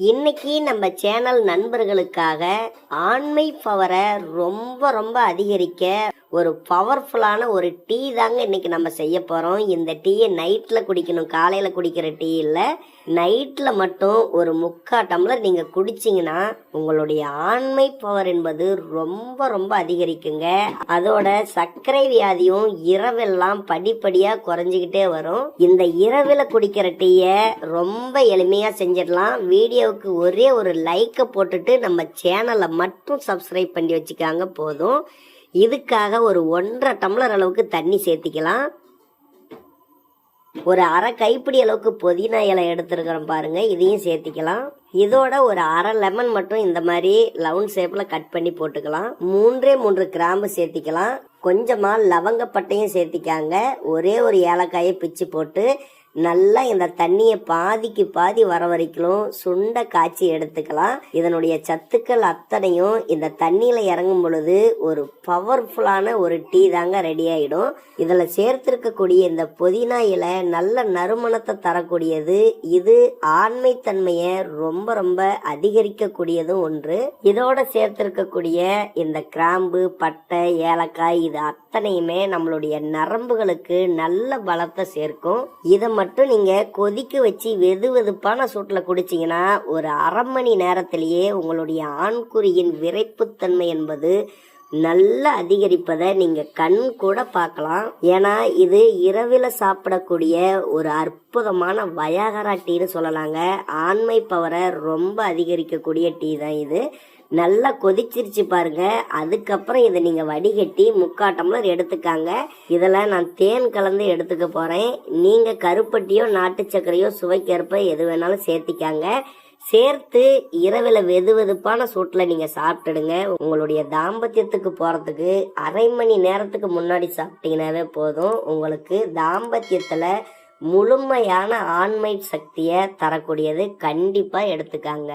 இன்னைக்கு நம்ம சேனல் நண்பர்களுக்காக ஆண்மை பவரை ரொம்ப ரொம்ப அதிகரிக்க ஒரு பவர்ஃபுல்லான ஒரு டீ தாங்க இன்னைக்கு நம்ம செய்ய போகிறோம். இந்த டீயை நைட்டில் குடிக்கணும், காலையில் குடிக்கிற டீ இல்லை, நைட்டில் மட்டும் ஒரு 3/4 டம்ளர் நீங்கள் குடிச்சிங்கன்னா உங்களுடைய ஆண்மை பவர் என்பது ரொம்ப ரொம்ப அதிகரிக்குங்க. அதோட சர்க்கரை வியாதியும் இரவெல்லாம் படிப்படியாக குறைஞ்சிக்கிட்டே வரும். இந்த இரவில் குடிக்கிற டீயை ரொம்ப எளிமையாக செஞ்சிடலாம். வீடியோவுக்கு ஒரே ஒரு லைக்கை போட்டுட்டு நம்ம சேனலை மட்டும் சப்ஸ்கிரைப் பண்ணி வச்சுக்காங்க போதும். இதுக்காக ஒரு 1.5 டம்ளர் அளவுக்கு தண்ணி சேர்த்திக்கலாம். ஒரு அரை கைப்பிடி அளவுக்கு புதினா இலை எடுத்துருக்கிறோம் பாருங்க, இதையும் சேர்த்திக்கலாம். இதோட ஒரு அரை லெமன் மட்டும் இந்த மாதிரி லவுன் ஷேப்ல கட் பண்ணி போட்டுக்கலாம். 3 கிராம்பு சேர்த்திக்கலாம். கொஞ்சமா லவங்கப்பட்டையும் சேர்த்திக்காங்க. ஒரே ஒரு ஏலக்காயை பிச்சு போட்டு நல்லா இந்த தண்ணியை பாதிக்கு பாதி வர வரைக்கும் சுண்ட காய்ச்சி எடுத்துக்கலாம். இதனுடைய சத்துக்கள் அத்தனையும் இந்த தண்ணியில இறங்கும் பொழுது ஒரு பவர்ஃபுல்லான ஒரு டீ தாங்க ரெடி ஆயிடும். இதுல சேர்த்திருக்கக்கூடிய இந்த புதினா இலை நல்ல நறுமணத்தை தரக்கூடியது. இது ஆண்மை தன்மையை ரொம்ப ரொம்ப அதிகரிக்கக்கூடியதும் ஒன்று. இதோட சேர்த்திருக்கக்கூடிய இந்த கிராம்பு, பட்டை, ஏலக்காய் இது அத்தனையுமே நம்மளுடைய நரம்புகளுக்கு நல்ல பலத்தை சேர்க்கும். இதை மட்டும் நீங்க கொதிக்க வச்சு வெதுவெதுப்பான சூட்டில் குடிச்சிங்கன்னா ஒரு அரை மணி நேரத்திலேயே உங்களுடைய ஆண்குறியின் விரைப்புத்தன்மை என்பது நல்ல அதிகரிப்பதை நீங்க கண் கூட பார்க்கலாம். ஏன்னா இது இரவில் சாப்பிடக்கூடிய ஒரு அற்புதமான வயாகரா டீன்னு சொல்லலாங்க. ஆண்மை பவரை ரொம்ப அதிகரிக்கக்கூடிய டீ தான் இது. நல்லா கொதிச்சிருச்சு பாருங்க. அதுக்கப்புறம் இதை நீங்க வடிகட்டி 3/4 டம்ளர் எடுத்துக்காங்க. இதில் நான் தேன் கலந்து எடுத்துக்க போறேன். நீங்க கருப்பட்டியோ நாட்டு சர்க்கரையோ சுவைக்கேற்ப எது வேணாலும் சேர்த்திக்காங்க. சேர்த்து இரவில் வெதுவெதுப்பான சூட்டில் நீங்கள் சாப்பிட்டுடுங்க. உங்களுடைய தாம்பத்தியத்துக்கு போகிறதுக்கு அரை மணி நேரத்துக்கு முன்னாடி சாப்பிட்டீங்கன்னாவே போதும். உங்களுக்கு தாம்பத்தியத்தில் முழுமையான ஆண்மை சக்தியை தரக்கூடியது. கண்டிப்பாக எடுத்துக்காங்க.